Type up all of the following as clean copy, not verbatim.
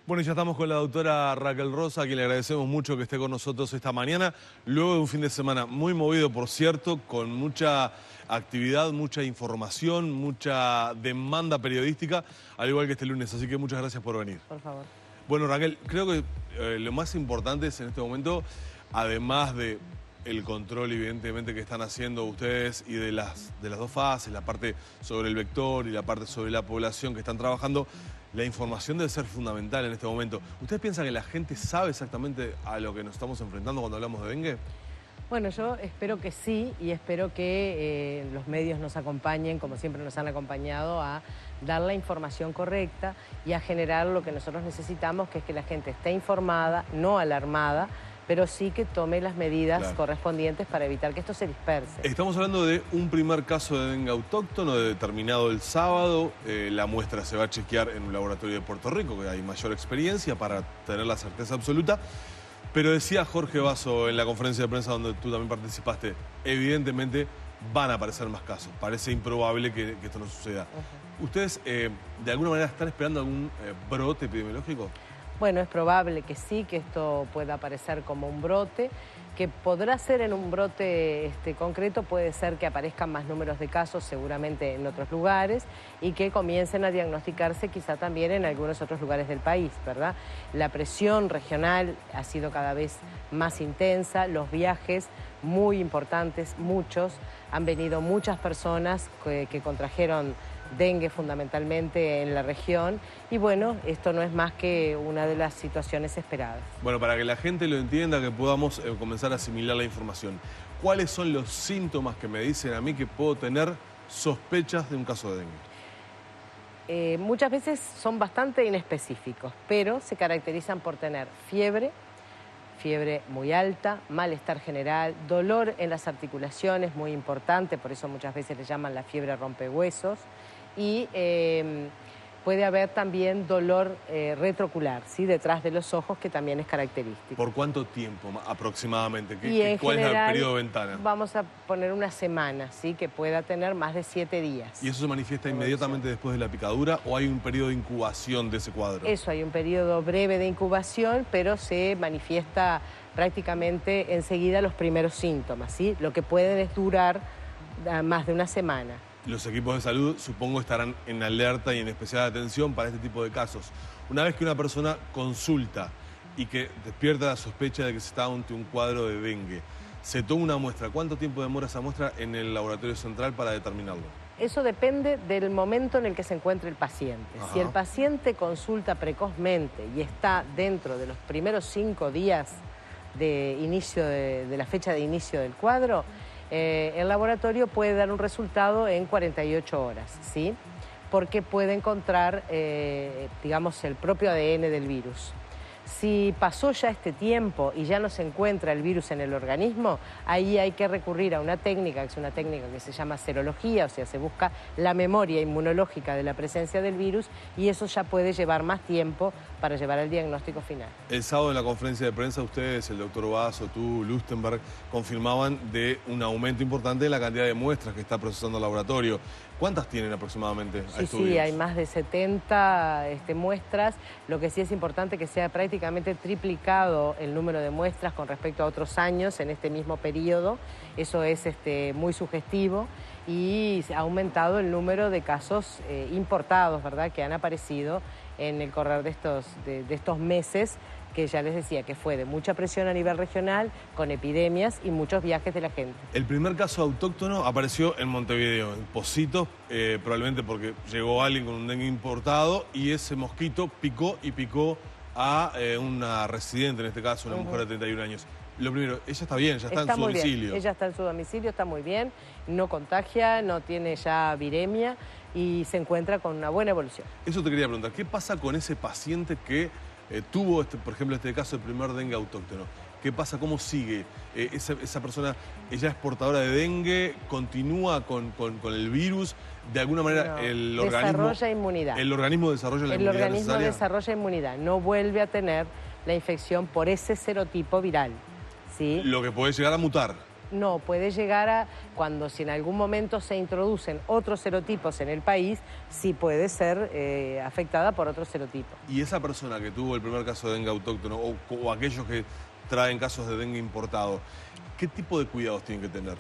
Bueno, ya estamos con la doctora Raquel Rosa, a quien le agradecemos mucho que esté con nosotros esta mañana, luego de un fin de semana muy movido, por cierto, con mucha actividad, mucha información, mucha demanda periodística, al igual que este lunes, así que muchas gracias por venir. Por favor. Bueno, Raquel, creo que lo más importante es en este momento, además de el control evidentemente que están haciendo ustedes y de las dos fases, la parte sobre el vector y la parte sobre la población que están trabajando, la información debe ser fundamental en este momento. ¿Ustedes piensan que la gente sabe exactamente a lo que nos estamos enfrentando cuando hablamos de dengue? Bueno, yo espero que sí y espero que los medios nos acompañen, como siempre nos han acompañado, a dar la información correcta y a generar lo que nosotros necesitamos, que es que la gente esté informada, no alarmada, pero sí que tome las medidas correspondientes para evitar que esto se disperse. Estamos hablando de un primer caso de dengue autóctono determinado el sábado. La muestra se va a chequear en un laboratorio de Puerto Rico, que hay mayor experiencia para tener la certeza absoluta. Pero decía Jorge Basso en la conferencia de prensa donde tú también participaste, evidentemente van a aparecer más casos. Parece improbable que esto no suceda. ¿Ustedes de alguna manera están esperando algún brote epidemiológico? Bueno, es probable que sí, que esto pueda aparecer como un brote, que podrá ser en un brote concreto, puede ser que aparezcan más números de casos seguramente en otros lugares y que comiencen a diagnosticarse quizá también en algunos otros lugares del país, ¿verdad? La presión regional ha sido cada vez más intensa, los viajes muy importantes, muchos, han venido muchas personas que contrajeron dengue fundamentalmente en la región y bueno, esto no es más que una de las situaciones esperadas. Bueno, para que la gente lo entienda, que podamos comenzar a asimilar la información, ¿cuáles son los síntomas que me dicen a mí que puedo tener sospechas de un caso de dengue? Muchas veces son bastante inespecíficos, pero se caracterizan por tener fiebre muy alta, malestar general, dolor en las articulaciones, muy importante, por eso muchas veces le llaman la fiebre rompehuesos, y puede haber también dolor retroocular, ¿sí? Detrás de los ojos, que también es característico. ¿Por cuánto tiempo aproximadamente? ¿Cuál es el periodo de ventana? Vamos a poner una semana, ¿sí? Que pueda tener más de 7 días. ¿Y eso se manifiesta inmediatamente después de la picadura o hay un periodo de incubación de ese cuadro? Eso, hay un periodo breve de incubación, pero se manifiesta prácticamente enseguida los primeros síntomas, ¿sí? Lo que pueden es durar más de una semana. Los equipos de salud, supongo, estarán en alerta y en especial atención para este tipo de casos. Una vez que una persona consulta y que despierta la sospecha de que se está ante un cuadro de dengue, se toma una muestra. ¿Cuánto tiempo demora esa muestra en el laboratorio central para determinarlo? Eso depende del momento en el que se encuentre el paciente. Ajá. Si el paciente consulta precozmente y está dentro de los primeros 5 días de inicio de la fecha de inicio del cuadro, el laboratorio puede dar un resultado en 48 horas, ¿sí? Porque puede encontrar, digamos, el propio ADN del virus. Si pasó ya este tiempo y ya no se encuentra el virus en el organismo, ahí hay que recurrir a una técnica, que es una técnica que se llama serología, o sea, se busca la memoria inmunológica de la presencia del virus y eso ya puede llevar más tiempo para llevar al diagnóstico final. El sábado en la conferencia de prensa ustedes, el doctor Basso, tú, Lustenberg, confirmaban de un aumento importante en la cantidad de muestras que está procesando el laboratorio. ¿Cuántas tienen aproximadamente a estudios? Sí, hay más de 70 muestras. Lo que sí es importante que sea prácticamente triplicado el número de muestras con respecto a otros años en este mismo periodo. Eso es muy sugestivo y ha aumentado el número de casos importados, ¿verdad?, que han aparecido en el correr de estos meses, que ya les decía que fue de mucha presión a nivel regional, con epidemias y muchos viajes de la gente. El primer caso autóctono apareció en Montevideo, en Positos, probablemente porque llegó alguien con un dengue importado y ese mosquito picó a una residente, en este caso, una mujer de 31 años. Lo primero, ella está bien, ya está en su domicilio. Bien. Ella está en su domicilio, está muy bien, no contagia, no tiene ya viremia y se encuentra con una buena evolución. Eso te quería preguntar, ¿qué pasa con ese paciente que tuvo, por ejemplo, este caso del primer dengue autóctono? ¿Qué pasa? ¿Cómo sigue? Esa persona, ella es portadora de dengue, continúa con el virus, de alguna manera no, el organismo... Desarrolla inmunidad. ¿El organismo desarrolla la inmunidad El organismo necesaria? desarrolla inmunidad, no vuelve a tener la infección por ese serotipo viral, ¿sí? Lo que puede llegar a mutar. No, puede llegar a, si en algún momento se introducen otros serotipos en el país, sí puede ser afectada por otro serotipo. ¿Y esa persona que tuvo el primer caso de dengue autóctono o aquellos que traen casos de dengue importado, qué tipo de cuidados tienen que tener?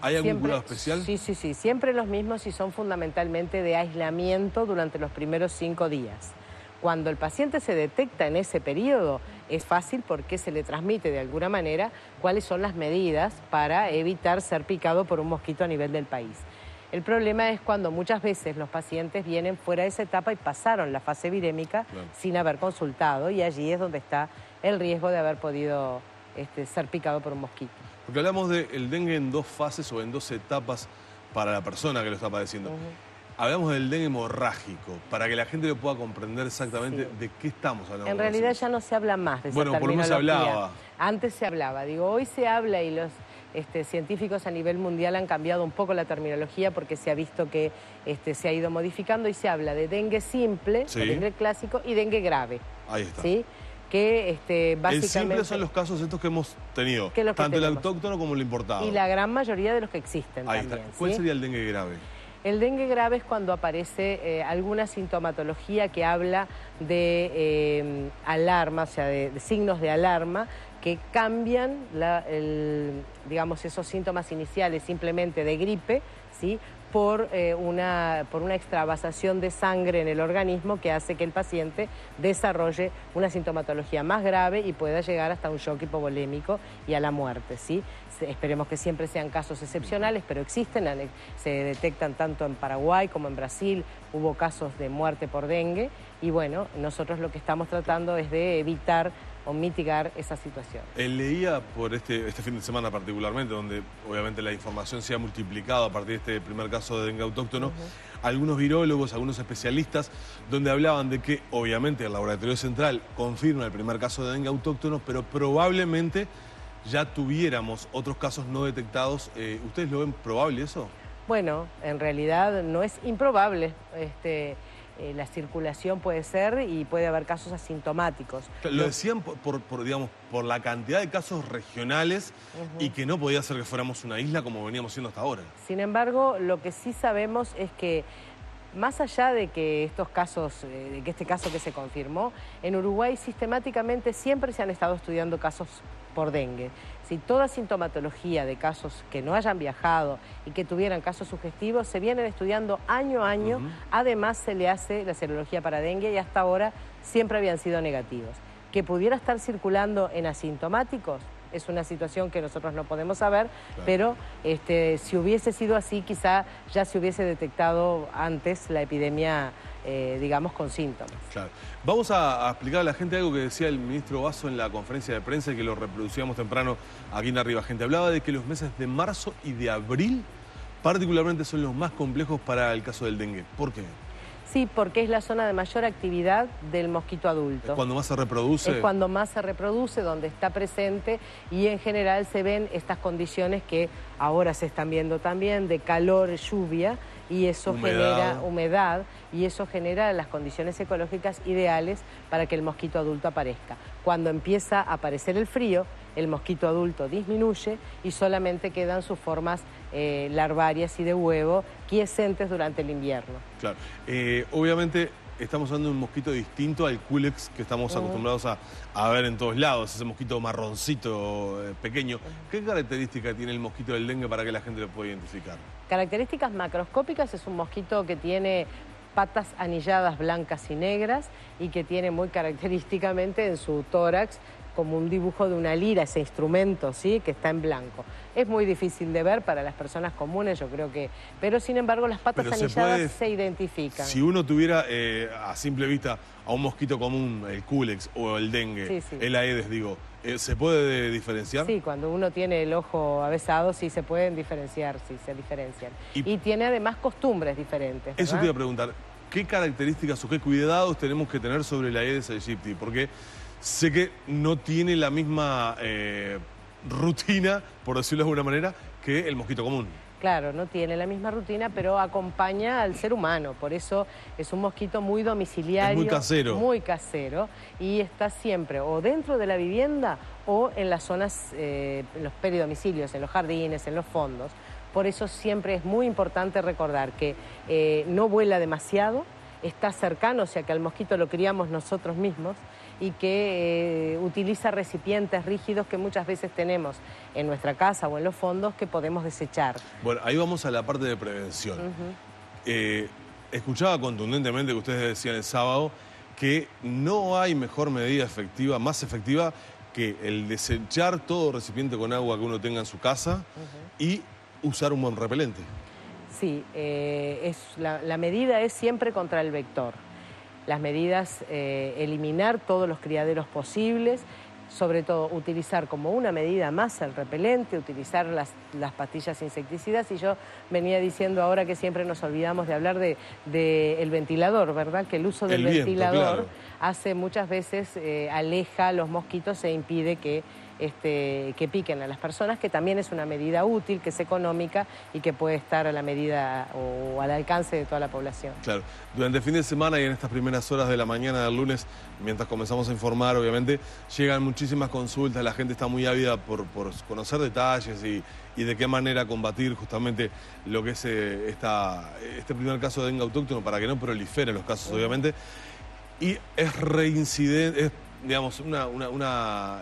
¿Hay algún cuidado especial? Sí, siempre los mismos y son fundamentalmente de aislamiento durante los primeros 5 días. Cuando el paciente se detecta en ese periodo, es fácil porque se le transmite de alguna manera cuáles son las medidas para evitar ser picado por un mosquito a nivel del país. El problema es cuando muchas veces los pacientes vienen fuera de esa etapa y pasaron la fase virémica sin haber consultado, y allí es donde está el riesgo de haber podido ser picado por un mosquito. Porque hablamos del dengue en 2 fases o en 2 etapas para la persona que lo está padeciendo. Hablamos del dengue hemorrágico, para que la gente lo pueda comprender exactamente de qué estamos hablando. En realidad ya no se habla más de esa terminología. Por lo menos se hablaba. Antes se hablaba. Hoy se habla y los científicos a nivel mundial han cambiado un poco la terminología porque se ha visto que se ha ido modificando y se habla de dengue simple, de dengue clásico y dengue grave. Ahí está. ¿Sí? Que básicamente... El simple son los casos estos que hemos tenido, tanto el autóctono como el importado. Y la gran mayoría de los que existen también. Está. ¿Cuál sería el dengue grave? El dengue grave es cuando aparece alguna sintomatología que habla de alarma, o sea, de signos de alarma que cambian digamos, esos síntomas iniciales simplemente de gripe, ¿sí?, por una extravasación de sangre en el organismo que hace que el paciente desarrolle una sintomatología más grave y pueda llegar hasta un shock hipovolémico y a la muerte, ¿sí? Esperemos que siempre sean casos excepcionales, pero existen, se detectan tanto en Paraguay como en Brasil, hubo casos de muerte por dengue y bueno, nosotros lo que estamos tratando es de evitar o mitigar esa situación. Leía por este fin de semana particularmente, donde obviamente la información se ha multiplicado a partir de este primer caso de dengue autóctono, algunos virólogos, algunos especialistas, donde hablaban de que obviamente el Laboratorio Central confirma el primer caso de dengue autóctono, pero probablemente ya tuviéramos otros casos no detectados. ¿Ustedes lo ven probable eso? Bueno, en realidad no es improbable. La circulación puede ser y puede haber casos asintomáticos. Lo decían por la cantidad de casos regionales y que no podía ser que fuéramos una isla como veníamos siendo hasta ahora. Sin embargo, lo que sí sabemos es que más allá de que estos casos, de que este caso que se confirmó, en Uruguay sistemáticamente siempre se han estado estudiando casos por dengue. Si toda sintomatología de casos que no hayan viajado y que tuvieran casos sugestivos se vienen estudiando año a año, además se le hace la serología para dengue y hasta ahora siempre habían sido negativos. Que pudiera estar circulando en asintomáticos es una situación que nosotros no podemos saber, pero si hubiese sido así, quizá ya se hubiese detectado antes la epidemia, digamos, con síntomas. Claro. Vamos a explicar a la gente algo que decía el ministro Basso en la conferencia de prensa y que lo reproducíamos temprano aquí en Arriba Gente. Hablaba de que los meses de marzo y de abril particularmente son los más complejos para el caso del dengue. ¿Por qué? Sí, porque es la zona de mayor actividad del mosquito adulto. ¿Es cuando más se reproduce? Es cuando más se reproduce, donde está presente y en general se ven estas condiciones que ahora se están viendo también de calor, lluvia y eso genera humedad y eso genera las condiciones ecológicas ideales para que el mosquito adulto aparezca. Cuando empieza a aparecer el frío, el mosquito adulto disminuye y solamente quedan sus formas larvarias y de huevo quiescentes durante el invierno. Claro. Obviamente estamos hablando de un mosquito distinto al Culex que estamos acostumbrados a ver en todos lados, ese mosquito marroncito pequeño. ¿Qué característica tiene el mosquito del dengue para que la gente lo pueda identificar? Características macroscópicas: es un mosquito que tiene patas anilladas blancas y negras y que tiene muy característicamente en su tórax como un dibujo de una lira, ese instrumento, ¿sí?, que está en blanco. Es muy difícil de ver para las personas comunes, yo creo que... Pero sin embargo las patas anilladas se identifican. Si uno tuviera a simple vista a un mosquito común, el Culex o el dengue, el Aedes, digo, ¿se puede diferenciar? Sí, cuando uno tiene el ojo avesado sí se pueden diferenciar, sí se diferencian. Y tiene además costumbres diferentes, ¿verdad? Eso te iba a preguntar, ¿qué características o qué cuidados tenemos que tener sobre el Aedes aegypti? Porque sé que no tiene la misma rutina, por decirlo de alguna manera, que el mosquito común. Claro, no tiene la misma rutina, pero acompaña al ser humano. Por eso es un mosquito muy domiciliario. Es muy casero. Muy casero. Y está siempre o dentro de la vivienda o en las zonas, en los peridomicilios, en los jardines, en los fondos. Por eso siempre es muy importante recordar que no vuela demasiado, está cercano, o sea que al mosquito lo criamos nosotros mismos, y que utiliza recipientes rígidos que muchas veces tenemos en nuestra casa o en los fondos que podemos desechar. Bueno, ahí vamos a la parte de prevención. Escuchaba contundentemente que ustedes decían el sábado que no hay mejor medida efectiva, más efectiva, que el desechar todo recipiente con agua que uno tenga en su casa y usar un buen repelente. Sí, la medida es siempre contra el vector. Las medidas, eliminar todos los criaderos posibles, sobre todo utilizar como una medida más el repelente, utilizar las pastillas insecticidas. Y yo venía diciendo ahora que siempre nos olvidamos de hablar del ventilador, ¿verdad? Que el uso del ventilador hace muchas veces, aleja a los mosquitos e impide que piquen a las personas, que también es una medida útil, que es económica y que puede estar a la medida o al alcance de toda la población. Claro. Durante el fin de semana y en estas primeras horas de la mañana del lunes, mientras comenzamos a informar, obviamente, llegan muchísimas consultas, la gente está muy ávida por conocer detalles y de qué manera combatir justamente lo que es este primer caso de dengue autóctono para que no proliferen los casos, obviamente. Y es reincidente, digamos, una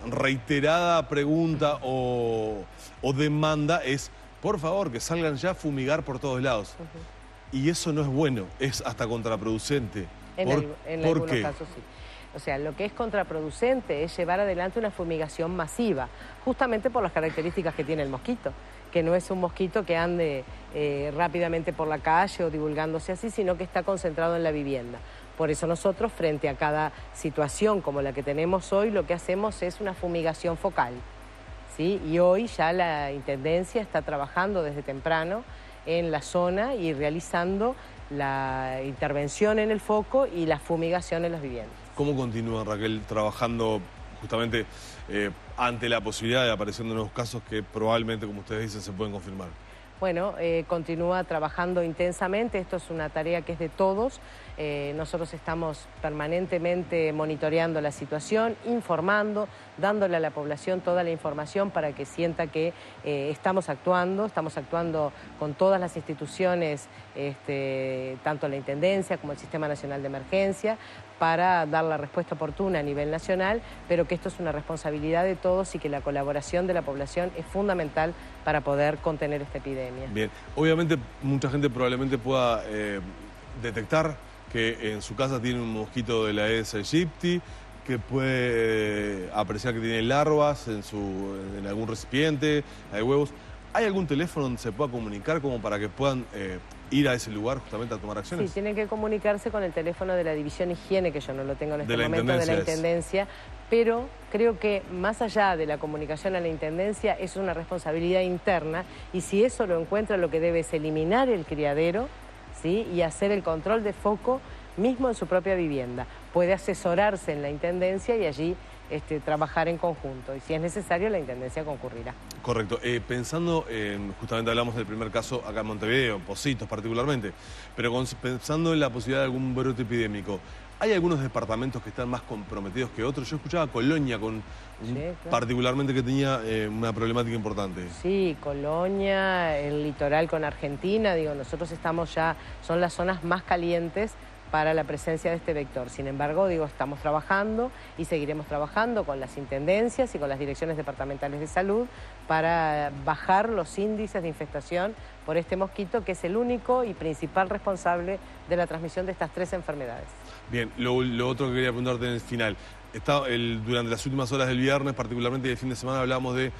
reiterada pregunta o demanda es, por favor, que salgan ya a fumigar por todos lados. Y eso no es bueno, es hasta contraproducente. En algunos casos sí. O sea, lo que es contraproducente es llevar adelante una fumigación masiva, justamente por las características que tiene el mosquito, que no es un mosquito que ande rápidamente por la calle o divulgándose así, sino que está concentrado en la vivienda. Por eso nosotros, frente a cada situación como la que tenemos hoy, lo que hacemos es una fumigación focal, ¿sí? Y hoy ya la Intendencia está trabajando desde temprano en la zona y realizando la intervención en el foco y la fumigación en las viviendas. ¿Cómo continúa, Raquel, trabajando justamente ante la posibilidad de aparición de nuevos casos que probablemente, como ustedes dicen, se pueden confirmar? Bueno, continúa trabajando intensamente, esto es una tarea que es de todos. Nosotros estamos permanentemente monitoreando la situación, informando, dándole a la población toda la información para que sienta que estamos actuando con todas las instituciones, tanto la Intendencia como el Sistema Nacional de Emergencia, para dar la respuesta oportuna a nivel nacional, pero que esto es una responsabilidad de todos y que la colaboración de la población es fundamental para poder contener esta epidemia. Bien, obviamente mucha gente probablemente pueda detectar que en su casa tiene un mosquito de la Aedes aegypti, que puede apreciar que tiene larvas en algún recipiente, hay huevos. ¿Hay algún teléfono donde se pueda comunicar como para que puedan ir a ese lugar justamente a tomar acciones? Sí, tienen que comunicarse con el teléfono de la División Higiene, que yo no lo tengo en este momento, de la Intendencia, pero creo que más allá de la comunicación a la Intendencia es una responsabilidad interna, y si eso lo encuentra, lo que debe es eliminar el criadero, ¿sí? Y hacer el control de foco mismo en su propia vivienda. Puede asesorarse en la Intendencia y allí trabajar en conjunto, y si es necesario la Intendencia concurrirá. Correcto. Pensando justamente hablamos del primer caso acá en Montevideo, Pocitos particularmente, pero pensando en la posibilidad de algún brote epidémico, ¿hay algunos departamentos que están más comprometidos que otros? Yo escuchaba Colonia particularmente que tenía una problemática importante. Sí, Colonia, el litoral con Argentina, nosotros estamos ya, son las zonas más calientes para la presencia de este vector. Sin embargo, estamos trabajando y seguiremos trabajando con las intendencias y con las direcciones departamentales de salud para bajar los índices de infestación por este mosquito, que es el único y principal responsable de la transmisión de estas 3 enfermedades. Bien, lo otro que quería preguntarte en el final. Durante las últimas horas del viernes, particularmente del fin de semana, hablábamos de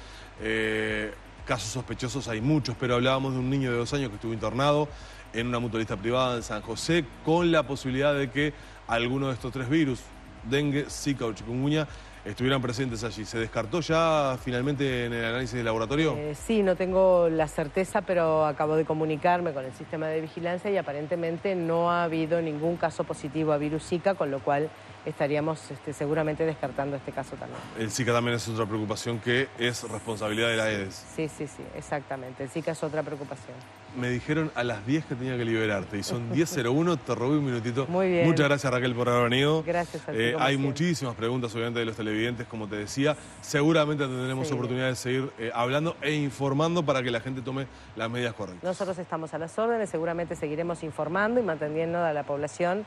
casos sospechosos, hay muchos, pero hablábamos de un niño de 2 años que estuvo internado en una mutualista privada en San José, con la posibilidad de que alguno de estos 3 virus, dengue, zika o chikungunya, estuvieran presentes allí. ¿Se descartó ya finalmente en el análisis de laboratorio? Sí, no tengo la certeza, pero acabo de comunicarme con el sistema de vigilancia y aparentemente no ha habido ningún caso positivo a virus Zika, con lo cual estaríamos seguramente descartando este caso también. El Zika también es otra preocupación que es responsabilidad de la EDES. Sí, exactamente. El Zika es otra preocupación. Me dijeron a las 10 que tenía que liberarte y son 10:01, te robé un minutito. Muy bien. Muchas gracias, Raquel, por haber venido. Gracias a ti, hay muchísimas preguntas, obviamente, de los televidentes, como te decía. Seguramente tendremos oportunidad de seguir hablando e informando para que la gente tome las medidas correctas. Nosotros estamos a las órdenes, seguramente seguiremos informando y manteniendo a la población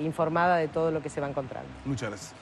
informada de todo lo que se va encontrando. Muchas gracias.